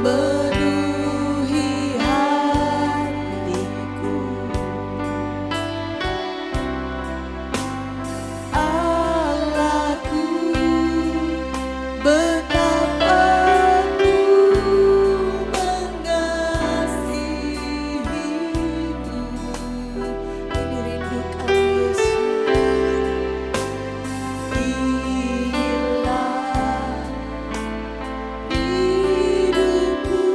memenuhi hatiku. Allahku, betapa ku mengasihimu. Ini rindukan Yesus. Inilah hidupku.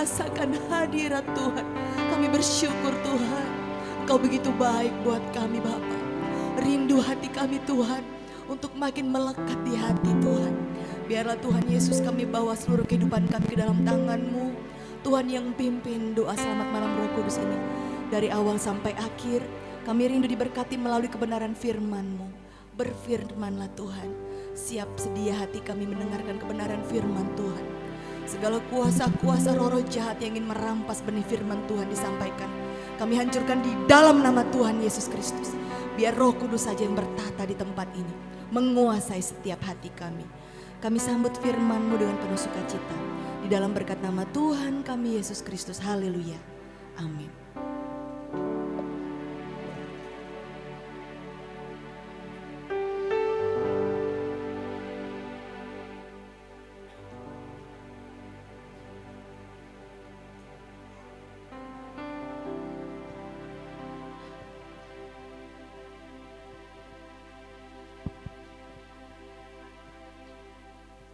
merasakan hadirat Tuhan. Kami bersyukur Tuhan, Engkau begitu baik buat kami Bapa. Rindu hati kami Tuhan untuk makin melekat di hati Tuhan. Biarlah Tuhan Yesus kami bawa seluruh kehidupan kami ke dalam tangan-Mu. Tuhan yang pimpin doa selamat malam Roh Kudus ini. Dari awal sampai akhir kami rindu diberkati melalui kebenaran firman-Mu. Berfirmanlah Tuhan. Siap sedia hati kami mendengarkan kebenaran firman Tuhan. Segala kuasa-kuasa roh-roh jahat yang ingin merampas benih firman Tuhan disampaikan, kami hancurkan di dalam nama Tuhan Yesus Kristus. Biar Roh Kudus saja yang bertata di tempat ini, menguasai setiap hati kami. Kami sambut firman-Mu dengan penuh sukacita. Di dalam berkat nama Tuhan kami Yesus Kristus. Haleluya. Amin.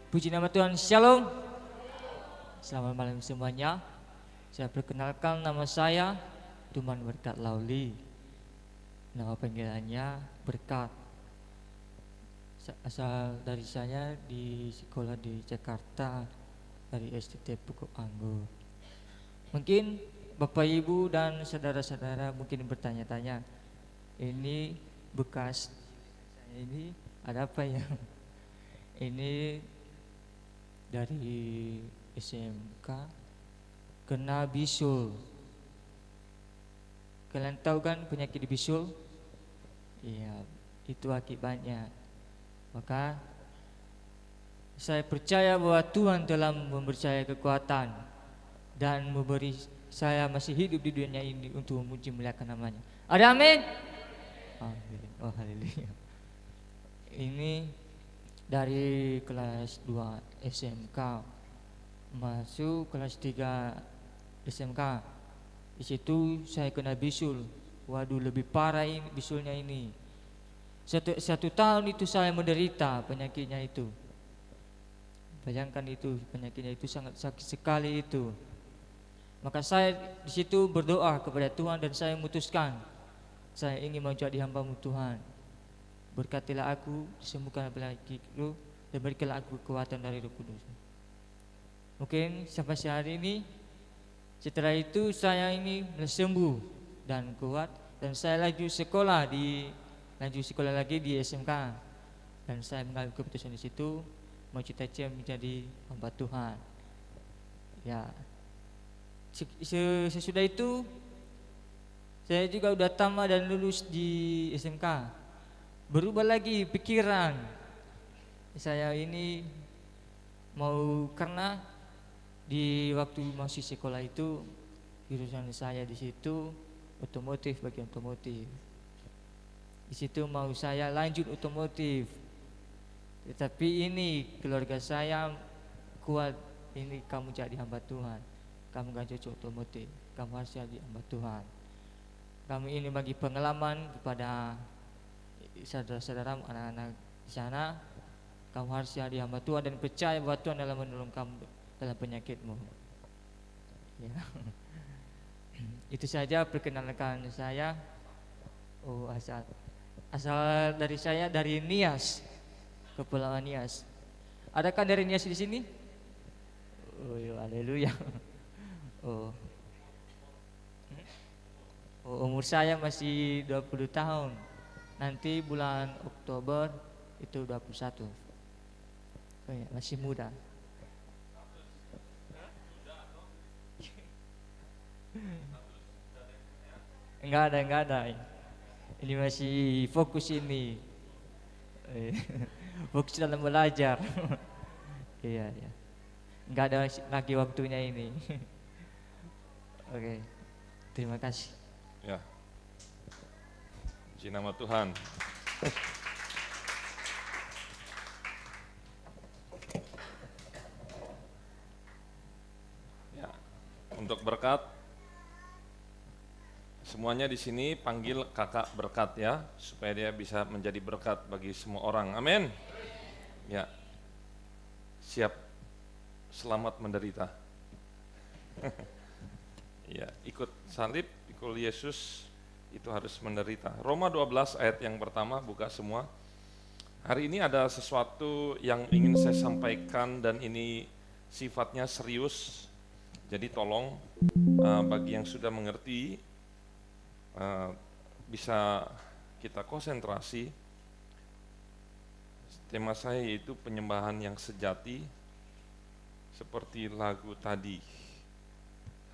Puji nama Tuhan, Shalom. Selamat malam semuanya. Saya perkenalkan, nama saya Tuman Berkat Lauli. Nama panggilannya Berkat. Asal dari saya di sekolah di Jakarta, dari STT Pokok Anggur. Mungkin Bapak Ibu dan saudara-saudara mungkin bertanya-tanya, ini bekas saya ini ada apa ya? Ini dari SMK kena bisul. Kalian tahu kan penyakit bisul? Iya, itu akibatnya. Maka saya percaya bahwa Tuhan telah memberi saya kekuatan dan memberi saya masih hidup di dunia ini untuk memuji muliakan namanya. Ada amin? Amin. Oh haleluya. Ini dari kelas 2 SMK masuk kelas 3 SMK. Di situ saya kena bisul. Waduh, lebih parah ini bisulnya ini. Satu tahun itu saya menderita penyakitnya itu. Bayangkan itu, penyakitnya itu sangat sakit sekali itu. Maka saya di situ berdoa kepada Tuhan dan saya memutuskan saya ingin menjadi hamba-Mu Tuhan. Berkatilah aku, disembuhkan penyakitku, dan berikanlah aku kekuatan dari Roh Kudus. Mungkin sampai hari ini, setelah itu saya ini sembuh dan kuat, dan saya lanjut sekolah lagi di SMK, dan saya mengambil keputusan di situ, mau cita-cita menjadi hamba Tuhan. Ya, sesudah itu saya juga udah tamat dan lulus di SMK. Berubah lagi pikiran saya ini mau, karena di waktu masih sekolah itu jurusan saya di situ otomotif, bagian otomotif. Di situ mau saya lanjut otomotif, tetapi ini keluarga saya kuat, ini kamu jadi hamba Tuhan, kamu gak cocok otomotif, kamu harus jadi hamba Tuhan. Kami ini bagi pengalaman kepada saudara-saudara, anak-anak di sana, kamu harus jadi hamba Tuhan dan percaya bahwa Tuhan dalam menolong kamu dalam penyakitmu. Ya. Itu saja perkenalkan saya. Oh, asal dari saya dari Nias, Kepulauan Nias. Adakah dari Nias di sini? Oh, ya, haleluya. Oh. Oh, umur saya masih 20 tahun. Nanti bulan Oktober itu 21. Oh ya, masih muda. Enggak ada. Ini masih fokus ini. Fokus dalam belajar. Iya. Enggak ada lagi waktunya ini. Oke. Terima kasih. Ya. Puji nama Tuhan. Ya, untuk berkat, semuanya di sini panggil kakak berkat ya, supaya dia bisa menjadi berkat bagi semua orang. Amin. Ya, siap selamat menderita. Ya, ikut salib, ikut Yesus itu harus menderita. Roma 12 ayat yang pertama, buka semua. Hari ini ada sesuatu yang ingin saya sampaikan dan ini sifatnya serius. Jadi tolong bagi yang sudah mengerti bisa kita konsentrasi. Tema saya yaitu penyembahan yang sejati seperti lagu tadi.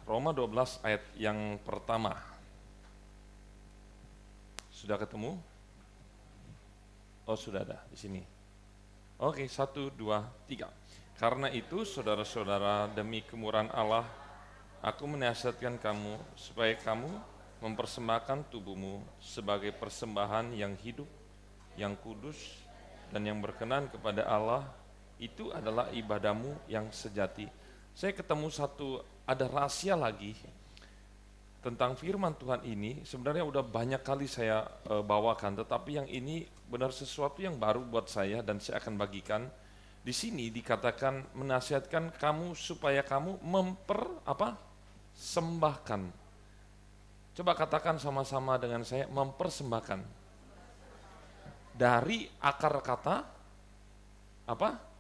Roma 12 ayat yang pertama. Sudah ketemu? Oh, sudah ada di sini. Oke, 1, 2, 3. Karena itu, saudara-saudara, demi kemurahan Allah, aku menasihatkan kamu supaya kamu mempersembahkan tubuhmu sebagai persembahan yang hidup, yang kudus, dan yang berkenan kepada Allah. Itu adalah ibadahmu yang sejati. Saya ketemu ada rahasia lagi tentang firman Tuhan ini. Sebenarnya udah banyak kali saya bawakan, tetapi yang ini benar sesuatu yang baru buat saya dan saya akan bagikan. Di sini dikatakan menasihatkan kamu supaya kamu sembahkan. Coba katakan sama-sama dengan saya, mempersembahkan. Dari akar kata apa?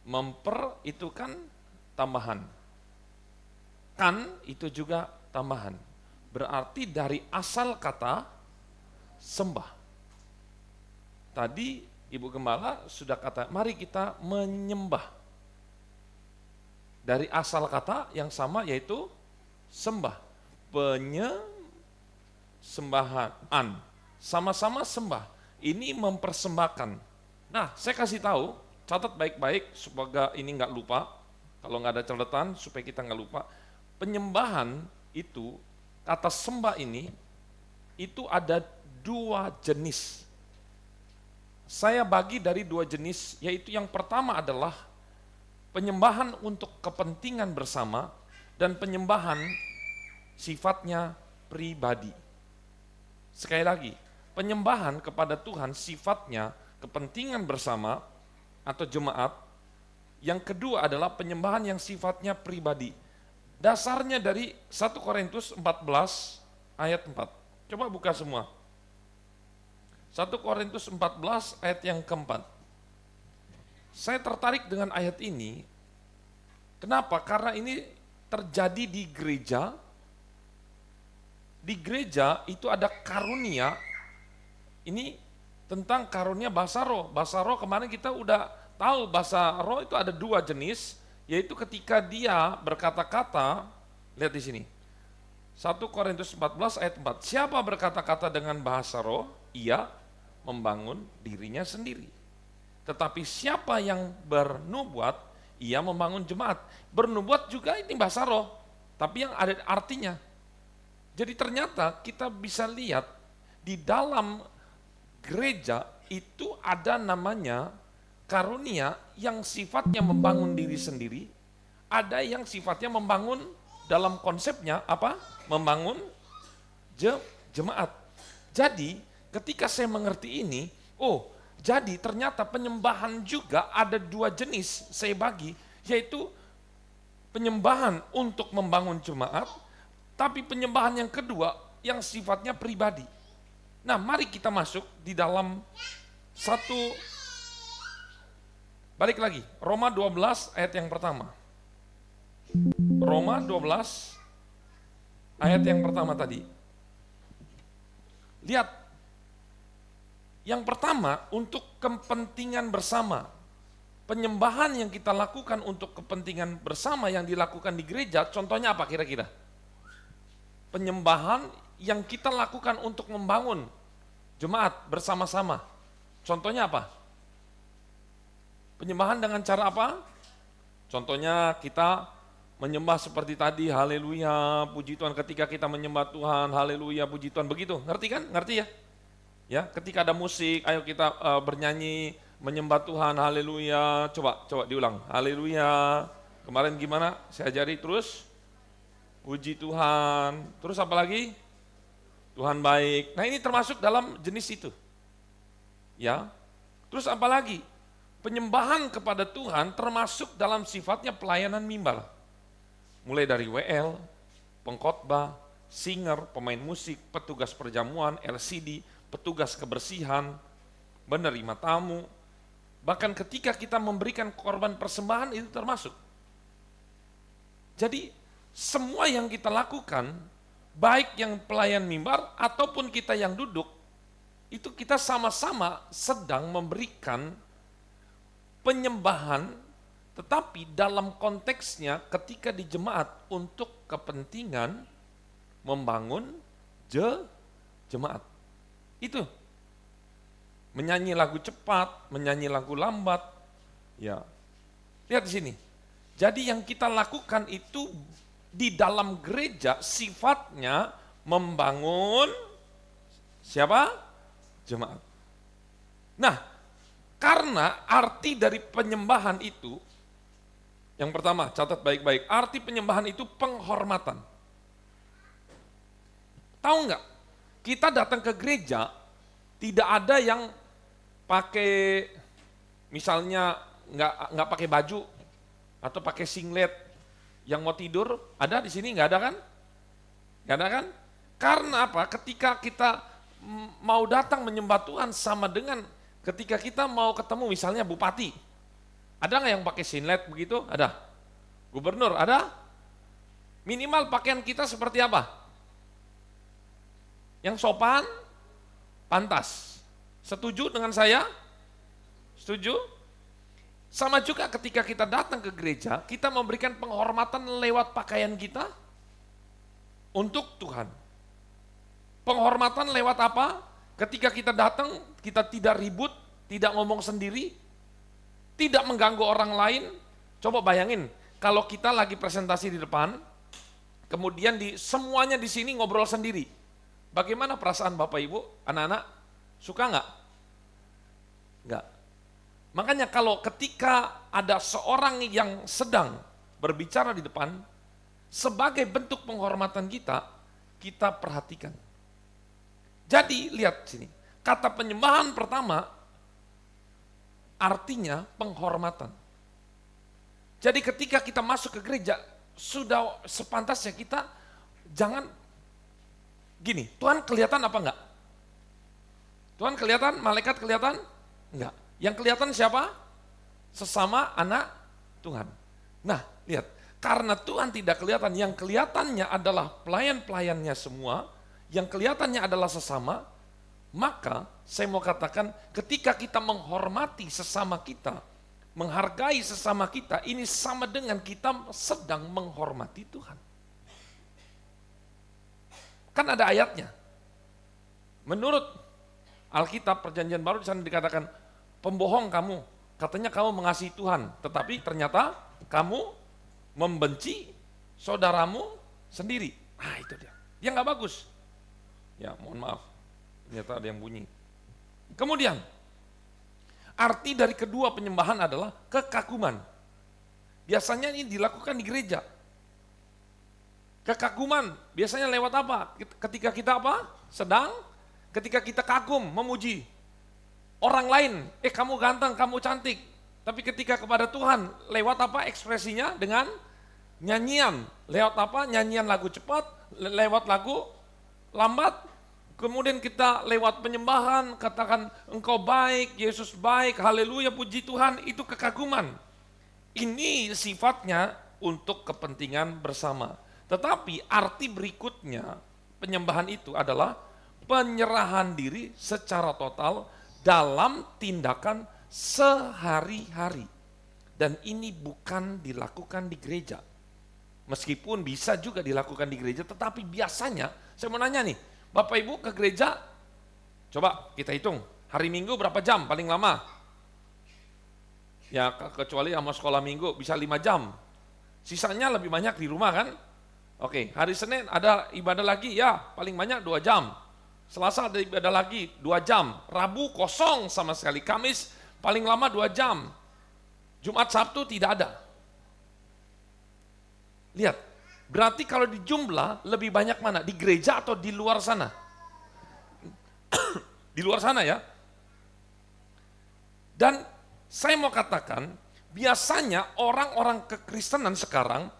Memper itu kan tambahan. Kan itu juga tambahan. Berarti dari asal kata sembah. Tadi Ibu Gembala sudah kata, mari kita menyembah. Dari asal kata yang sama yaitu sembah. Penyesembahan. Sama-sama sembah. Ini mempersembahkan. Nah, saya kasih tahu, catat baik-baik supaya ini nggak lupa. Kalau nggak ada catatan supaya kita nggak lupa. Penyembahan itu, kata sembah ini, itu ada 2 jenis. Saya bagi dari 2 jenis, yaitu yang pertama adalah penyembahan untuk kepentingan bersama dan penyembahan sifatnya pribadi. Sekali lagi, penyembahan kepada Tuhan sifatnya kepentingan bersama atau jemaat. Yang kedua adalah penyembahan yang sifatnya pribadi. Dasarnya dari 1 Korintus 14 ayat 4. Coba buka semua. 1 Korintus 14 ayat yang keempat. Saya tertarik dengan ayat ini. Kenapa? Karena ini terjadi di gereja. Di gereja itu ada karunia. Ini tentang karunia bahasa roh. Bahasa roh kemarin kita udah tahu bahasa roh itu ada 2 jenis. Yaitu ketika dia berkata-kata, lihat di sini. 1 Korintus 14 ayat 4. Siapa berkata-kata dengan bahasa roh? Ia membangun dirinya sendiri. Tetapi siapa yang bernubuat, ia membangun jemaat. Bernubuat juga ini bahasa roh, tapi yang ada artinya. Jadi ternyata kita bisa lihat di dalam gereja itu ada namanya karunia yang sifatnya membangun diri sendiri, ada yang sifatnya membangun dalam konsepnya apa? Membangun jemaat. Jadi ketika saya mengerti ini, jadi ternyata penyembahan juga ada 2 jenis saya bagi, yaitu penyembahan untuk membangun jemaat, tapi penyembahan yang kedua yang sifatnya pribadi. Nah, mari kita masuk di dalam balik lagi, Roma 12 ayat yang pertama. Roma 12 ayat yang pertama tadi. Lihat, yang pertama untuk kepentingan bersama. Penyembahan yang kita lakukan untuk kepentingan bersama yang dilakukan di gereja, contohnya apa kira-kira? Penyembahan yang kita lakukan untuk membangun jemaat bersama-sama. Contohnya apa? Penyembahan dengan cara apa? Contohnya kita menyembah seperti tadi, haleluya, puji Tuhan. Ketika kita menyembah Tuhan, haleluya, puji Tuhan, begitu. Ngerti kan? Ngerti ya? Ya, ketika ada musik, ayo kita bernyanyi, menyembah Tuhan, haleluya. Coba diulang, haleluya. Kemarin gimana? Saya ajari terus. Puji Tuhan. Terus apa lagi? Tuhan baik. Nah, ini termasuk dalam jenis itu. Ya. Terus apa lagi? Penyembahan kepada Tuhan termasuk dalam sifatnya pelayanan mimbar. mulai dari WL, pengkhotbah, singer, pemain musik, petugas perjamuan, LCD, petugas kebersihan, menerima tamu. Bahkan ketika kita memberikan korban persembahan itu termasuk. Jadi semua yang kita lakukan, baik yang pelayan mimbar ataupun kita yang duduk, itu kita sama-sama sedang memberikan penyembahan, tetapi dalam konteksnya ketika di jemaat untuk kepentingan membangun jemaat. Itu. Menyanyi lagu cepat, menyanyi lagu lambat. Ya. Lihat di sini. Jadi yang kita lakukan itu di dalam gereja sifatnya membangun siapa? Jemaat. Nah, karena arti dari penyembahan itu, yang pertama, catat baik-baik, arti penyembahan itu penghormatan. Tahu nggak? Kita datang ke gereja, tidak ada yang pakai, misalnya nggak pakai baju atau pakai singlet, yang mau tidur ada di sini nggak ada kan? Nggak ada kan? Karena apa? Ketika kita mau datang menyembah Tuhan sama dengan ketika kita mau ketemu misalnya bupati, ada nggak yang pakai singlet begitu? Ada. Gubernur ada? Minimal pakaian kita seperti apa? Yang sopan, pantas. Setuju dengan saya? Setuju? Sama juga ketika kita datang ke gereja, kita memberikan penghormatan lewat pakaian kita untuk Tuhan. Penghormatan lewat apa? Ketika kita datang, kita tidak ribut, tidak ngomong sendiri, tidak mengganggu orang lain. Coba bayangin, kalau kita lagi presentasi di depan, kemudian semuanya di sini ngobrol sendiri. Bagaimana perasaan Bapak Ibu, anak-anak? Suka nggak? Nggak. Makanya kalau ketika ada seorang yang sedang berbicara di depan, sebagai bentuk penghormatan kita perhatikan. Jadi lihat sini, kata penyembahan pertama artinya penghormatan. Jadi ketika kita masuk ke gereja, sudah sepantasnya kita jangan gini, Tuhan kelihatan apa enggak? Tuhan kelihatan, malaikat kelihatan? Enggak. Yang kelihatan siapa? Sesama anak Tuhan. Nah, lihat, karena Tuhan tidak kelihatan, yang kelihatannya adalah pelayan-pelayannya semua, yang kelihatannya adalah sesama, maka saya mau katakan ketika kita menghormati sesama kita, menghargai sesama kita, ini sama dengan kita sedang menghormati Tuhan. Kan ada ayatnya. Menurut Alkitab Perjanjian Baru di sana dikatakan, pembohong kamu, katanya kamu mengasihi Tuhan, tetapi ternyata kamu membenci saudaramu sendiri. Ah itu dia. Dia nggak bagus. Ya mohon maaf, ternyata ada yang bunyi. Kemudian, arti dari kedua penyembahan adalah kekaguman. Biasanya ini dilakukan di gereja. Kekaguman, biasanya lewat apa? Ketika kita apa? Ketika kita kagum, memuji orang lain. Kamu ganteng, kamu cantik. Tapi ketika kepada Tuhan, lewat apa ekspresinya? Dengan nyanyian. Lewat apa? Nyanyian lagu cepat, lewat lagu lambat. Kemudian kita lewat penyembahan, katakan engkau baik, Yesus baik, haleluya, puji Tuhan, itu kekaguman. Ini sifatnya untuk kepentingan bersama. Tetapi arti berikutnya, penyembahan itu adalah penyerahan diri secara total dalam tindakan sehari-hari. Dan ini bukan dilakukan di gereja. Meskipun bisa juga dilakukan di gereja, tetapi biasanya, saya mau nanya nih, Bapak Ibu ke gereja, coba kita hitung, hari Minggu berapa jam paling lama? Ya kecuali sama sekolah Minggu bisa 5 jam, sisanya lebih banyak di rumah kan? Oke, hari Senin ada ibadah lagi, ya paling banyak 2 jam. Selasa ada ibadah lagi 2 jam, Rabu kosong sama sekali, Kamis paling lama 2 jam, Jumat Sabtu tidak ada. Lihat. Berarti kalau di jumlah lebih banyak mana? Di gereja atau di luar sana? Di luar sana ya. Dan saya mau katakan, biasanya orang-orang kekristenan sekarang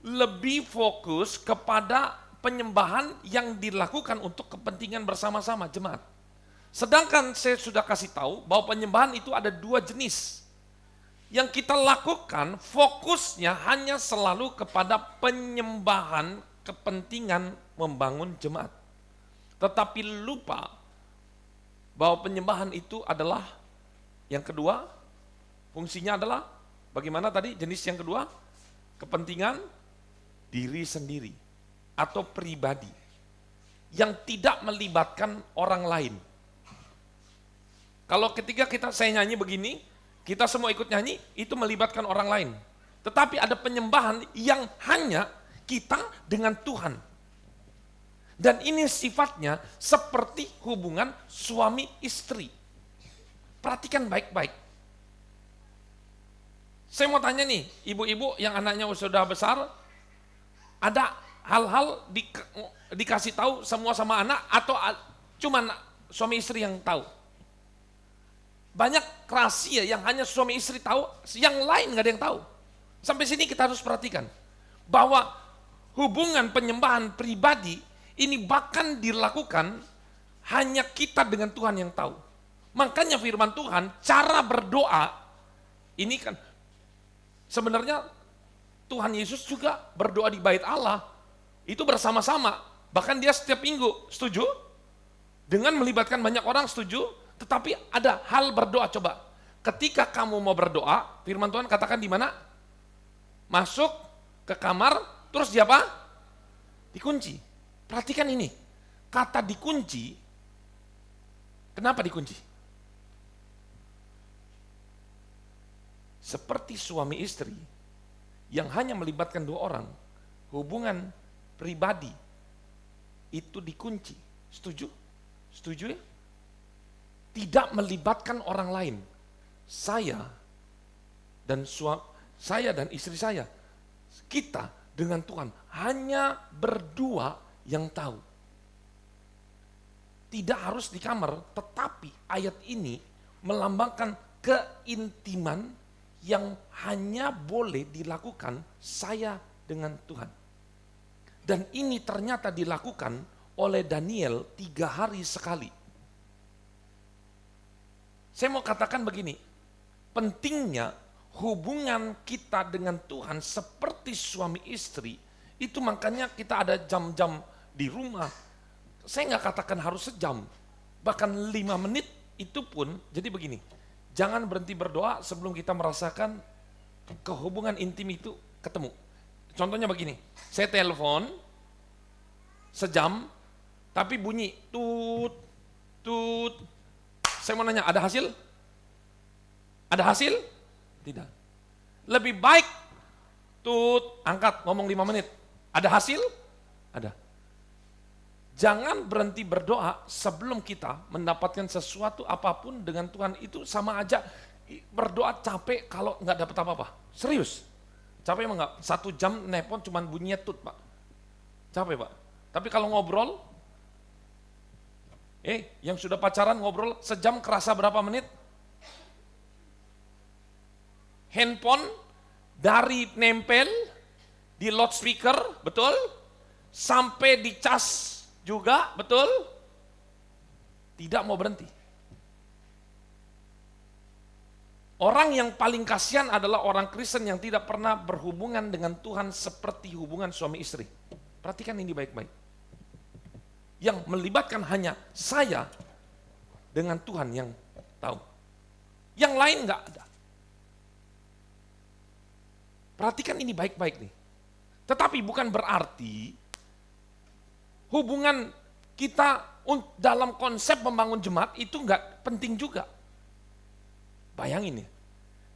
lebih fokus kepada penyembahan yang dilakukan untuk kepentingan bersama-sama jemaat. Sedangkan saya sudah kasih tahu bahwa penyembahan itu ada dua jenis. Yang kita lakukan fokusnya hanya selalu kepada penyembahan kepentingan membangun jemaat. Tetapi lupa bahwa penyembahan itu adalah yang kedua, fungsinya adalah bagaimana tadi jenis yang kedua? Kepentingan diri sendiri atau pribadi yang tidak melibatkan orang lain. Kalau ketika saya nyanyi begini, kita semua ikut nyanyi, itu melibatkan orang lain. Tetapi ada penyembahan yang hanya kita dengan Tuhan. Dan ini sifatnya seperti hubungan suami istri. Perhatikan baik-baik. Saya mau tanya nih, ibu-ibu yang anaknya sudah besar, ada hal-hal dikasih tahu semua sama anak atau cuma suami istri yang tahu? Banyak rahasia yang hanya suami istri tahu, yang lain nggak ada yang tahu. Sampai sini kita harus perhatikan bahwa hubungan penyembahan pribadi ini bahkan dilakukan hanya kita dengan Tuhan yang tahu. Makanya firman Tuhan, cara berdoa ini kan sebenarnya Tuhan Yesus juga berdoa di bait Allah itu bersama-sama. Bahkan dia setiap minggu, setuju? Dengan melibatkan banyak orang, setuju? Tetapi ada hal berdoa, coba. Ketika kamu mau berdoa, firman Tuhan katakan di mana? Masuk ke kamar, terus dia apa? Dikunci. Perhatikan ini, kata dikunci, kenapa dikunci? Seperti suami istri yang hanya melibatkan dua orang, hubungan pribadi itu dikunci. Setuju? Setuju ya? Tidak melibatkan orang lain. Saya dan istri saya, kita dengan Tuhan hanya berdua yang tahu. Tidak harus di kamar, tetapi ayat ini melambangkan keintiman yang hanya boleh dilakukan saya dengan Tuhan. Dan ini ternyata dilakukan oleh Daniel 3 hari sekali. Saya mau katakan begini, pentingnya hubungan kita dengan Tuhan seperti suami istri, itu makanya kita ada jam-jam di rumah. Saya nggak katakan harus sejam, bahkan 5 menit itu pun, jadi begini, jangan berhenti berdoa sebelum kita merasakan kehubungan intim itu ketemu. Contohnya begini, saya telepon sejam, tapi bunyi tut, tut. Saya mau nanya, ada hasil? Ada hasil? Tidak. Lebih baik tut, angkat, ngomong 5 menit. Ada hasil? Ada. Jangan berhenti berdoa sebelum kita mendapatkan sesuatu apapun dengan Tuhan. Itu sama aja berdoa capek kalau nggak dapat apa-apa. Serius. Capek emang nggak? 1 jam nelpon cuman bunyinya tut, Pak. Capek, Pak. Tapi kalau ngobrol, yang sudah pacaran ngobrol sejam kerasa berapa menit? Handphone dari nempel di loudspeaker, betul? Sampai di cas juga, betul? Tidak mau berhenti. Orang yang paling kasihan adalah orang Kristen yang tidak pernah berhubungan dengan Tuhan seperti hubungan suami istri. Perhatikan ini baik-baik. Yang melibatkan hanya saya dengan Tuhan yang tahu. Yang lain enggak ada. Perhatikan ini baik-baik nih. Tetapi bukan berarti hubungan kita dalam konsep membangun jemaat itu enggak penting juga. Bayangin ya,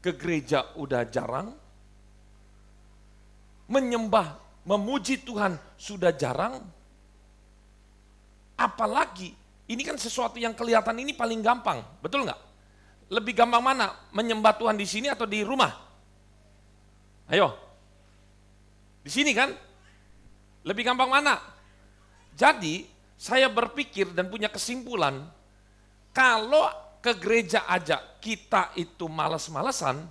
ke gereja udah jarang, menyembah, memuji Tuhan sudah jarang, apalagi ini kan sesuatu yang kelihatan ini paling gampang, betul nggak? Lebih gampang mana? Menyembah Tuhan di sini atau di rumah? Ayo, di sini kan? Lebih gampang mana? Jadi saya berpikir dan punya kesimpulan, kalau ke gereja aja kita itu malas-malesan,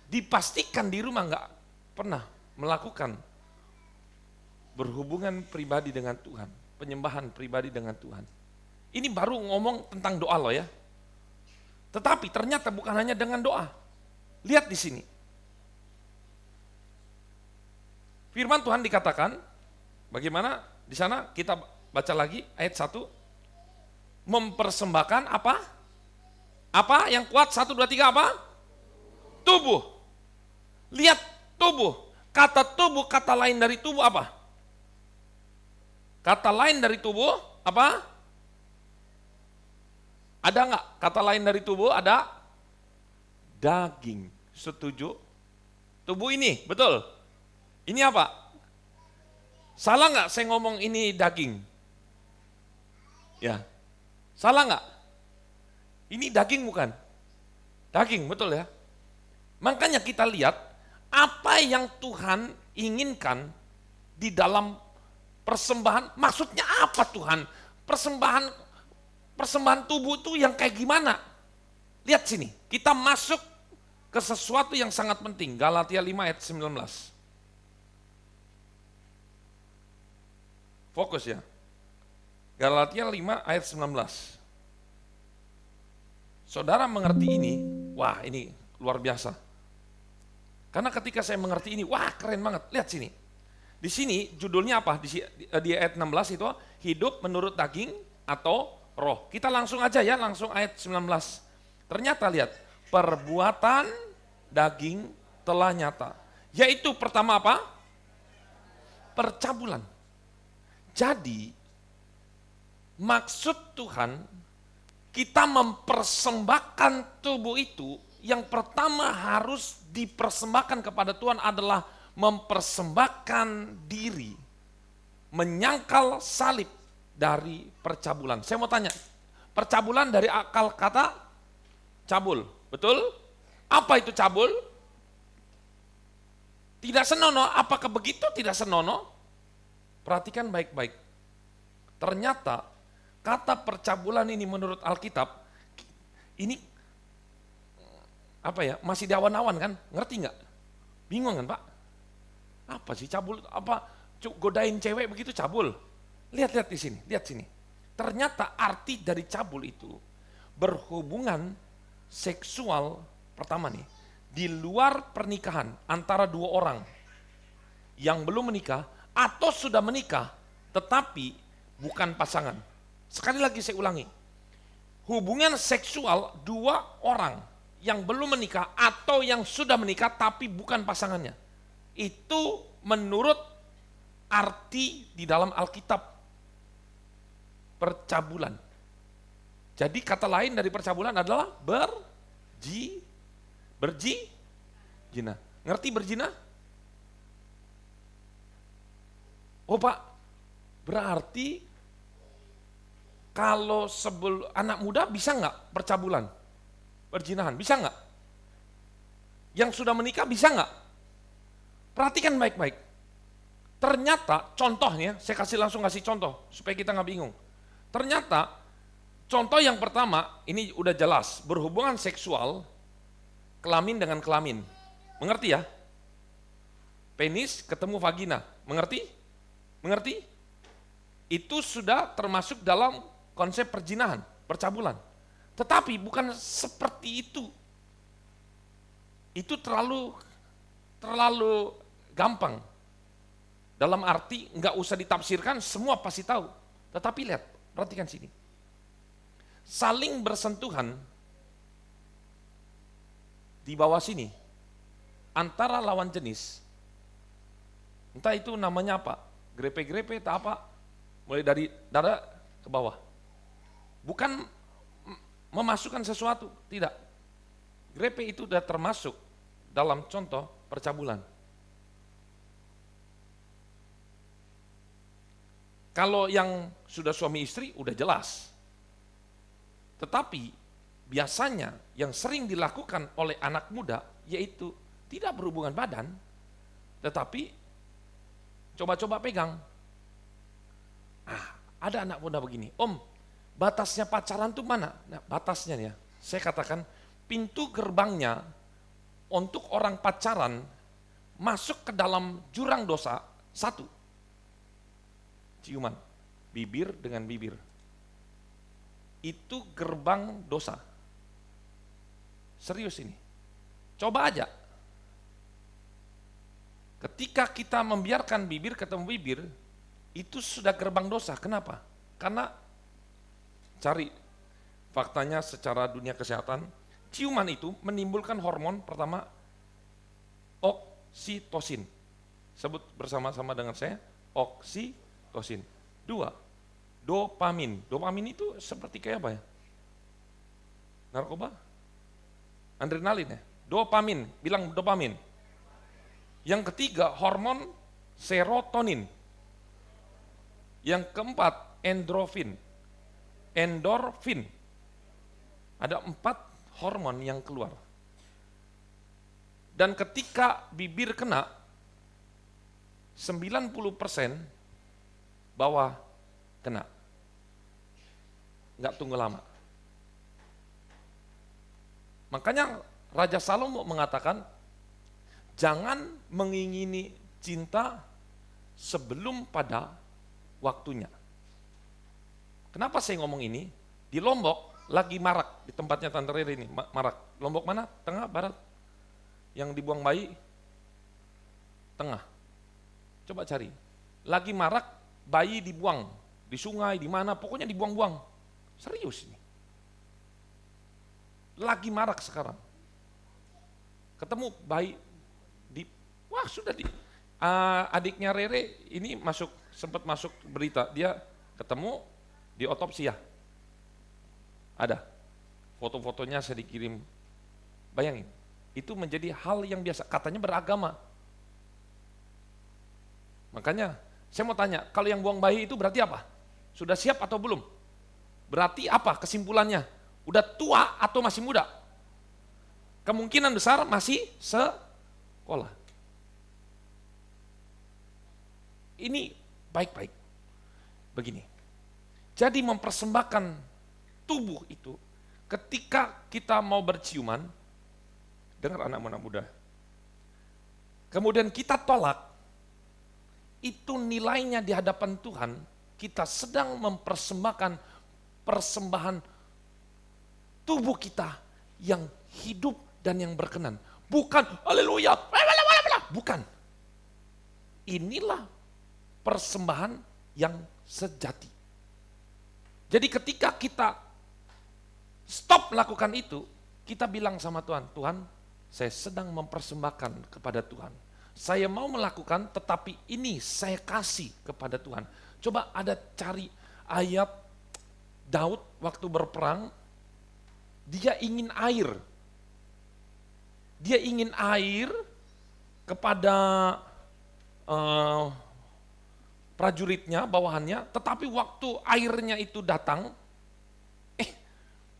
dipastikan di rumah nggak pernah melakukan berhubungan pribadi dengan Tuhan, penyembahan pribadi dengan Tuhan. Ini baru ngomong tentang doa loh ya. Tetapi ternyata bukan hanya dengan doa. Lihat di sini. Firman Tuhan dikatakan, bagaimana di sana kita baca lagi ayat 1. Mempersembahkan apa? Apa yang kuat? 1, 2, 3 apa? Tubuh. Lihat tubuh. Kata tubuh, kata lain dari tubuh apa? Kata lain dari tubuh apa? Ada nggak kata lain dari tubuh? Ada daging. Setuju? Tubuh ini, betul? Ini apa? Salah nggak saya ngomong ini daging? Ya, salah nggak? Ini daging bukan? Daging, betul ya? Makanya kita lihat apa yang Tuhan inginkan di dalam persembahan. Maksudnya apa Tuhan? Persembahan tubuh itu yang kayak gimana? Lihat sini, kita masuk ke sesuatu yang sangat penting. Galatia 5 ayat 19. Fokus ya. Galatia 5 ayat 19. Saudara mengerti ini, wah ini luar biasa. Karena ketika saya mengerti ini, wah keren banget. Lihat sini. Di sini judulnya apa? Di ayat 16 itu hidup menurut daging atau roh. Kita langsung aja ya, langsung ayat 19. Ternyata lihat, perbuatan daging telah nyata. Yaitu pertama apa? Percabulan. Jadi maksud Tuhan kita mempersembahkan tubuh itu, yang pertama harus dipersembahkan kepada Tuhan adalah mempersembahkan diri, menyangkal salib dari percabulan. Saya mau tanya, percabulan dari akal kata cabul, betul? Apa itu cabul? Tidak senonoh, apakah begitu tidak senonoh? Perhatikan baik-baik. Ternyata kata percabulan ini menurut Alkitab, ini apa ya, masih di awan-awan kan? Ngerti nggak? Bingung kan Pak? Apa sih cabul? Apa godain cewek begitu cabul? Lihat di sini, lihat sini. Ternyata arti dari cabul itu berhubungan seksual pertama nih, di luar pernikahan antara dua orang yang belum menikah atau sudah menikah tetapi bukan pasangan. Sekali lagi saya ulangi, hubungan seksual dua orang yang belum menikah atau yang sudah menikah tapi bukan pasangannya. Itu menurut arti di dalam Alkitab percabulan. Jadi kata lain dari percabulan adalah berzina. Ngerti berzina? Oh Pak, berarti kalau sebelum anak muda bisa nggak percabulan? Perzinahan, bisa nggak? Yang sudah menikah bisa nggak? Perhatikan baik-baik. Ternyata contohnya, saya langsung kasih contoh supaya kita nggak bingung. Ternyata contoh yang pertama, ini udah jelas, berhubungan seksual, kelamin dengan kelamin. Mengerti ya? Penis ketemu vagina, mengerti? Mengerti? Itu sudah termasuk dalam konsep perzinahan, percabulan. Tetapi bukan seperti itu. Itu terlalu gampang. Dalam arti nggak usah ditafsirkan, semua pasti tahu. Tetapi lihat, perhatikan sini. Saling bersentuhan di bawah sini antara lawan jenis. Entah itu namanya apa, grepe-grepe atau apa, mulai dari dada ke bawah. Bukan memasukkan sesuatu, tidak. Grepe itu sudah termasuk dalam contoh percabulan. Kalau yang sudah suami istri udah jelas. Tetapi biasanya yang sering dilakukan oleh anak muda yaitu tidak berhubungan badan, tetapi coba-coba pegang. Ada anak muda begini, Om, batasnya pacaran tuh mana? Nah, batasnya ya, saya katakan pintu gerbangnya untuk orang pacaran masuk ke dalam jurang dosa, satu, ciuman, bibir dengan bibir. Itu gerbang dosa. Serius ini. Coba aja. Ketika kita membiarkan bibir ketemu bibir, itu sudah gerbang dosa. Kenapa? Karena cari faktanya secara dunia kesehatan, ciuman itu menimbulkan hormon pertama oksitosin. Sebut bersama-sama dengan saya, oksitosin. 2, dopamin. Dopamin itu seperti kayak apa ya? Narkoba? Adrenalin ya? Dopamin, bilang dopamin. Yang ketiga, hormon serotonin. Yang keempat, endorfin. Ada 4 hormon yang keluar. Dan ketika bibir kena, 90% bawah kena. Nggak tunggu lama. Makanya Raja Salomo mengatakan, jangan mengingini cinta sebelum pada waktunya. Kenapa saya ngomong ini? Di Lombok lagi marak, di tempatnya Tante Rere ini, marak. Lombok mana? Tengah, barat? Yang dibuang bayi? Tengah. Coba cari. Lagi marak, bayi dibuang. Di sungai, di mana, pokoknya dibuang-buang. Serius ini. Lagi marak sekarang. Ketemu bayi, wah sudah adiknya Rere ini sempat masuk berita, dia ketemu di otopsi ya. Ada foto-fotonya saya dikirim. Bayangin, itu menjadi hal yang biasa, katanya beragama. Makanya saya mau tanya, kalau yang buang bayi itu berarti apa? Sudah siap atau belum? Berarti apa kesimpulannya? Udah tua atau masih muda? Kemungkinan besar masih sekolah. Ini baik-baik. Begini. Jadi mempersembahkan tubuh itu ketika kita mau berciuman, dengar anak-anak muda. Kemudian kita tolak, itu nilainya di hadapan Tuhan, kita sedang mempersembahkan persembahan tubuh kita yang hidup dan yang berkenan. Bukan, haleluya, bukan. Inilah persembahan yang sejati. Jadi ketika kita stop melakukan itu, kita bilang sama Tuhan, Tuhan, saya sedang mempersembahkan kepada Tuhan. Saya mau melakukan, tetapi ini saya kasih kepada Tuhan. Coba ada cari ayat Daud waktu berperang, dia ingin air. Dia ingin air kepada prajuritnya, bawahannya, tetapi waktu airnya itu datang,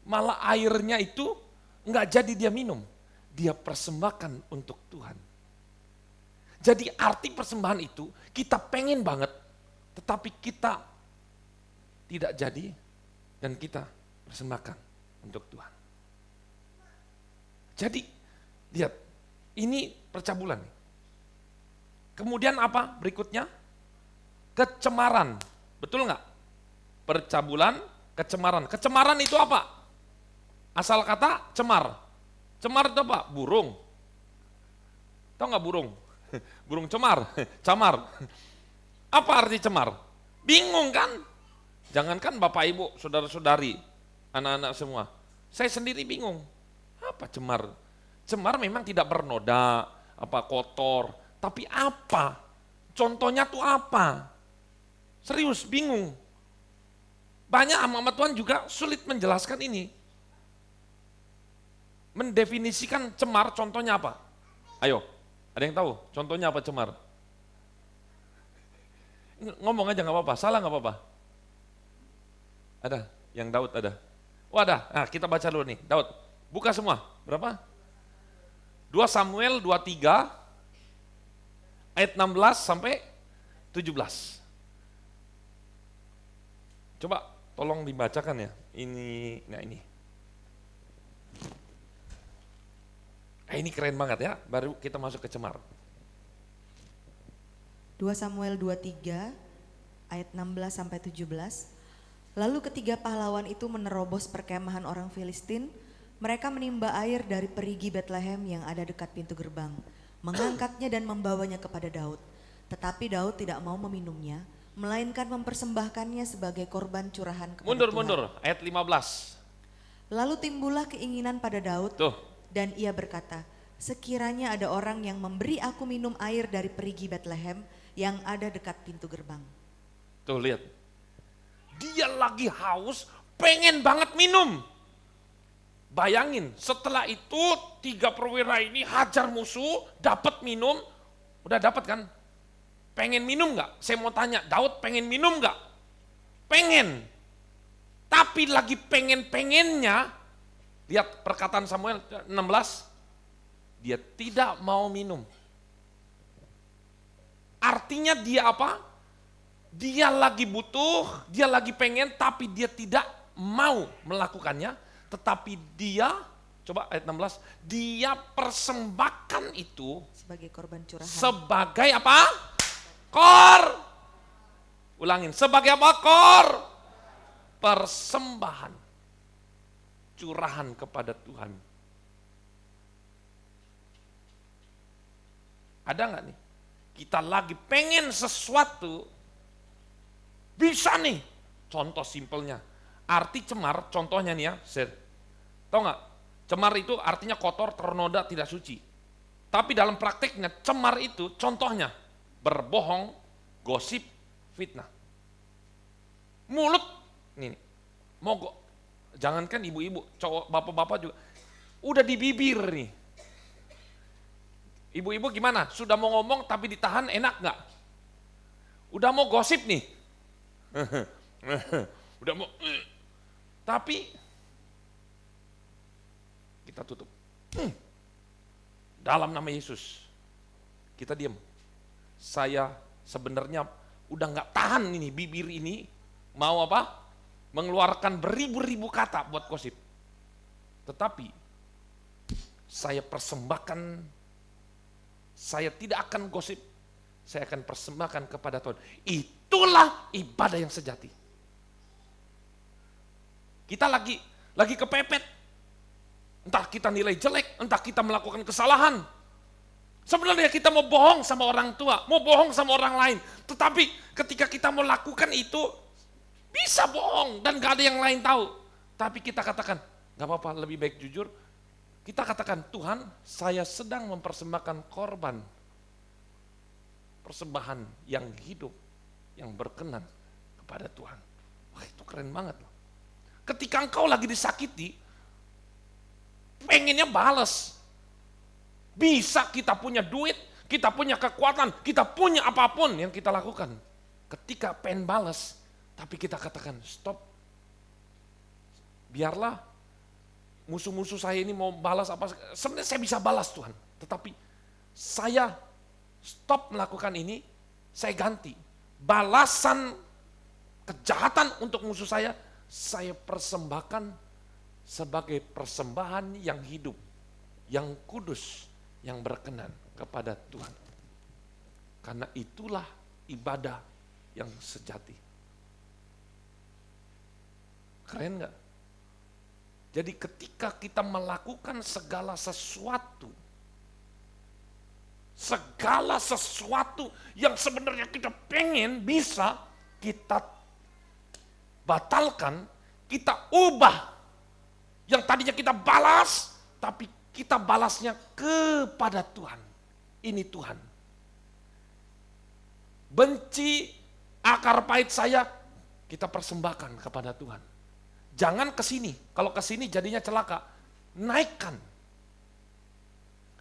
malah airnya itu nggak jadi dia minum, dia persembahkan untuk Tuhan. Jadi arti persembahan itu, kita pengen banget, tetapi kita tidak jadi, dan kita persembahkan untuk Tuhan. Jadi, lihat, ini percabulan. Kemudian apa berikutnya? Kecemaran, betul nggak? Percabulan, kecemaran. Kecemaran itu apa? Asal kata cemar. Cemar itu apa? Burung. Tahu nggak burung? Burung cemar, camar. Apa arti cemar? Bingung kan? Jangankan Bapak Ibu, saudara-saudari, anak-anak semua. Saya sendiri bingung. Apa cemar? Cemar memang tidak bernoda, apa kotor, tapi apa? Contohnya tuh apa? Serius, bingung. Banyak hamba Tuhan juga sulit menjelaskan ini. Mendefinisikan cemar contohnya apa? Ayo, ada yang tahu contohnya apa cemar? Ngomong aja gak apa-apa, salah gak apa-apa. Ada, yang Daud ada. Oh ada, nah kita baca dulu nih, Daud. Buka semua, berapa? 2 Samuel 23 ayat 16 sampai 17. Coba tolong dibacakan ya. Ini keren banget ya. Baru kita masuk ke cemar. 2 Samuel 23 ayat 16 sampai 17. Lalu ketiga pahlawan itu menerobos perkemahan orang Filistin. Mereka menimba air dari perigi Betlehem yang ada dekat pintu gerbang, mengangkatnya dan membawanya kepada Daud. Tetapi Daud tidak mau meminumnya, melainkan mempersembahkannya sebagai korban curahan kepada Tuhan. Mundur, ayat 15. Lalu timbullah keinginan pada Daud, Tuh. dan ia berkata, sekiranya ada orang yang memberi aku minum air dari perigi Betlehem yang ada dekat pintu gerbang. Tuh lihat. Dia lagi haus, pengen banget minum. Bayangin, setelah itu 3 perwira ini hajar musuh, dapat minum, udah dapat kan? Pengen minum nggak? Saya mau tanya, Daud pengen minum nggak? Pengen. Tapi lagi pengen-pengennya, lihat perkataan Samuel 16, dia tidak mau minum. Artinya dia apa? Dia lagi butuh, dia lagi pengen, tapi dia tidak mau melakukannya. Tetapi dia, coba ayat 16, dia persembahkan itu Sebagai korban curahan. sebagai apa? Ulangin, sebagai apa? Persembahan. Curahan kepada Tuhan. Ada nggak nih? Kita lagi pengen sesuatu, bisa nih. Contoh simpelnya. Arti cemar, contohnya nih ya, tahu nggak? Cemar itu artinya kotor, ternoda, tidak suci. Tapi dalam prakteknya cemar itu contohnya berbohong, gosip, fitnah. Mulut, nih, mogok. Jangankan ibu-ibu, cowok, bapak-bapak juga, udah di bibir nih. Ibu-ibu gimana? Sudah mau ngomong tapi ditahan, enak nggak? Udah mau gosip nih. Udah mau, tapi kita tutup. Dalam nama Yesus, kita diam. Saya sebenarnya udah nggak tahan ini bibir ini, mau apa? Mengeluarkan beribu-ribu kata buat gosip. Tetapi saya persembahkan, saya tidak akan gosip, saya akan persembahkan kepada Tuhan. Itulah ibadah yang sejati. Kita lagi kepepet. Entah kita nilai jelek, entah kita melakukan kesalahan. Sebenarnya kita mau bohong sama orang tua, mau bohong sama orang lain. Tetapi ketika kita mau lakukan itu, bisa bohong dan gak ada yang lain tahu. Tapi kita katakan, gak apa-apa, lebih baik jujur. Kita katakan, Tuhan, saya sedang mempersembahkan korban. Persembahan yang hidup, yang berkenan kepada Tuhan. Wah, itu keren banget loh. Ketika engkau lagi disakiti, pengennya balas. Bisa kita punya duit, kita punya kekuatan, kita punya apapun yang kita lakukan. Ketika pengen balas, tapi kita katakan stop. Biarlah musuh-musuh saya ini mau balas apa, sebenarnya saya bisa balas Tuhan. Tetapi saya stop melakukan ini, saya ganti. Balasan kejahatan untuk musuh saya persembahkan sebagai persembahan yang hidup, yang kudus, yang berkenan kepada Tuhan. Karena itulah ibadah yang sejati. Keren gak? Jadi ketika kita melakukan segala sesuatu yang sebenarnya kita pengen bisa, kita batalkan, kita ubah. Yang tadinya kita balas, tapi kita balasnya kepada Tuhan. Ini Tuhan. Benci, akar pahit saya, kita persembahkan kepada Tuhan. Jangan ke sini, kalau ke sini jadinya celaka. Naikkan.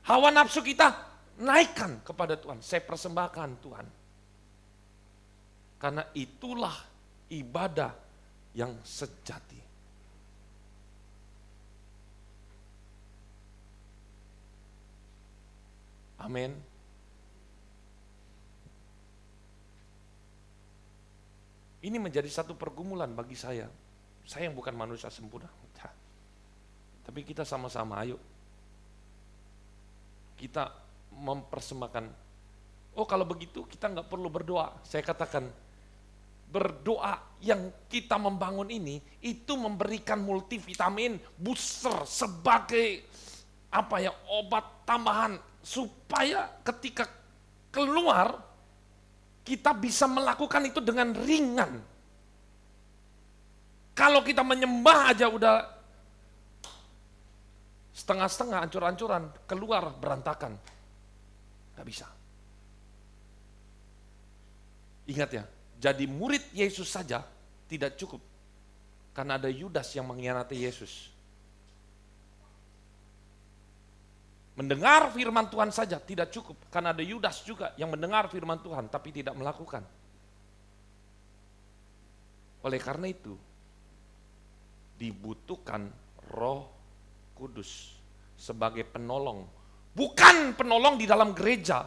Hawa nafsu kita, naikkan kepada Tuhan. Saya persembahkan Tuhan. Karena itulah ibadah yang sejati. Amin. Ini menjadi satu pergumulan bagi saya. Saya yang bukan manusia sempurna. Tapi kita sama-sama ayo. Kita mempersembahkan Oh kalau begitu kita nggak perlu berdoa. Saya katakan, berdoa yang kita membangun ini, itu memberikan multivitamin, booster sebagai obat tambahan. Supaya ketika keluar, kita bisa melakukan itu dengan ringan. Kalau kita menyembah aja udah setengah-setengah, ancur-ancuran, keluar berantakan. Gak bisa. Ingat ya, jadi murid Yesus saja tidak cukup. Karena ada Yudas yang mengkhianati Yesus. Mendengar firman Tuhan saja tidak cukup. Karena ada Yudas juga yang mendengar firman Tuhan tapi tidak melakukan. Oleh karena itu, dibutuhkan Roh Kudus sebagai penolong. Bukan penolong di dalam gereja,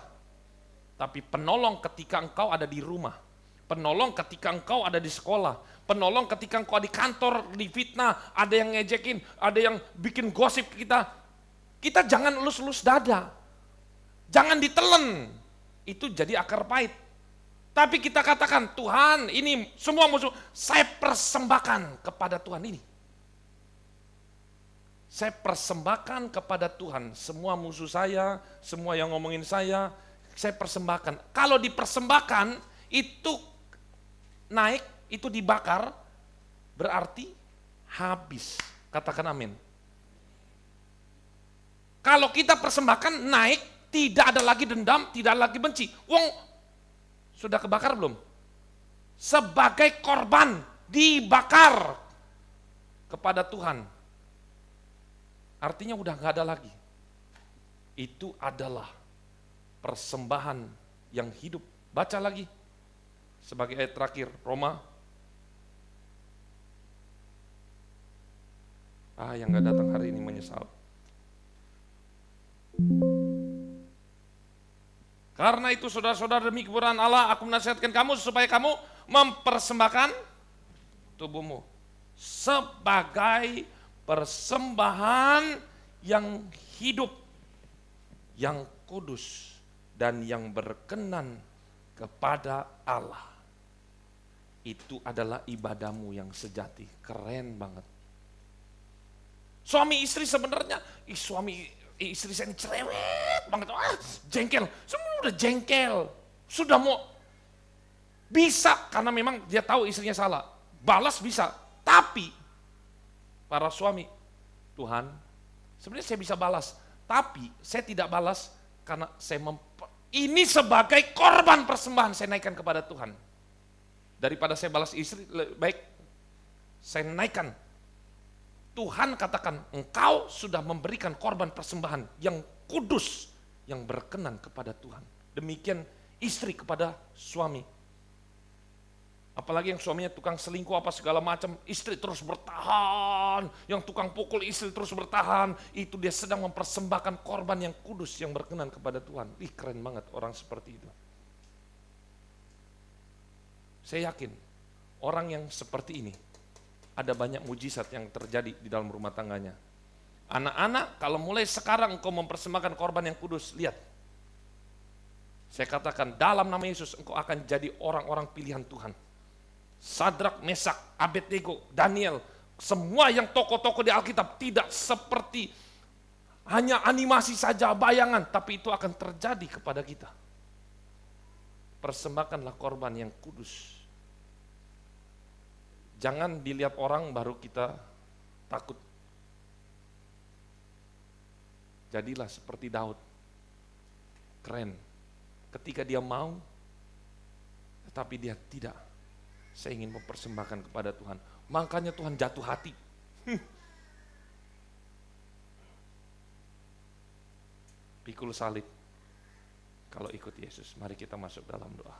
tapi penolong ketika engkau ada di rumah. Penolong ketika engkau ada di sekolah. Penolong ketika engkau di kantor, di fitnah, ada yang ngejekin, ada yang bikin gosip kita. Kita jangan elus-elus dada. Jangan ditelen. Itu jadi akar pahit. Tapi kita katakan, Tuhan ini semua musuh, saya persembahkan kepada Tuhan ini. Saya persembahkan kepada Tuhan. Semua musuh saya, semua yang ngomongin saya persembahkan. Kalau dipersembahkan, itu naik, itu dibakar, berarti habis. Katakan amin. Kalau kita persembahkan naik, tidak ada lagi dendam, tidak ada lagi benci. Wong sudah kebakar belum? Sebagai korban dibakar kepada Tuhan. Artinya udah gak ada lagi. Itu adalah persembahan yang hidup. Baca lagi sebagai ayat terakhir, Roma. Yang gak datang hari ini menyesal. Karena itu saudara-saudara, demi kemuliaan Allah aku menasihatkan kamu supaya kamu mempersembahkan tubuhmu sebagai persembahan yang hidup, yang kudus, dan yang berkenan kepada Allah. Itu adalah ibadahmu yang sejati. Keren banget. Suami istri sebenarnya, istri saya ini cerewet banget, jengkel, semua udah jengkel, sudah mau bisa karena memang dia tahu istrinya salah, balas bisa, tapi para suami, Tuhan, sebenarnya saya bisa balas, tapi saya tidak balas karena ini sebagai korban persembahan saya naikkan kepada Tuhan. Daripada saya balas istri, baik saya naikkan. Tuhan katakan, engkau sudah memberikan korban persembahan yang kudus, yang berkenan kepada Tuhan. Demikian istri kepada suami. Apalagi yang suaminya tukang selingkuh apa segala macam, istri terus bertahan. Yang tukang pukul istri terus bertahan. Itu dia sedang mempersembahkan korban yang kudus, yang berkenan kepada Tuhan. Ih, keren banget orang seperti itu. Saya yakin orang yang seperti ini, ada banyak mujizat yang terjadi di dalam rumah tangganya. Anak-anak, kalau mulai sekarang engkau mempersembahkan korban yang kudus, lihat. Saya katakan, dalam nama Yesus engkau akan jadi orang-orang pilihan Tuhan. Sadrak, Mesak, Abednego, Daniel, semua yang tokoh-tokoh di Alkitab tidak seperti hanya animasi saja, bayangan, tapi itu akan terjadi kepada kita. Persembahkanlah korban yang kudus. Jangan dilihat orang baru kita takut. Jadilah seperti Daud. Keren. Ketika dia mau, tetapi dia tidak. Saya ingin mempersembahkan kepada Tuhan. Makanya Tuhan jatuh hati. Pikul salib. Kalau ikut Yesus, mari kita masuk dalam doa.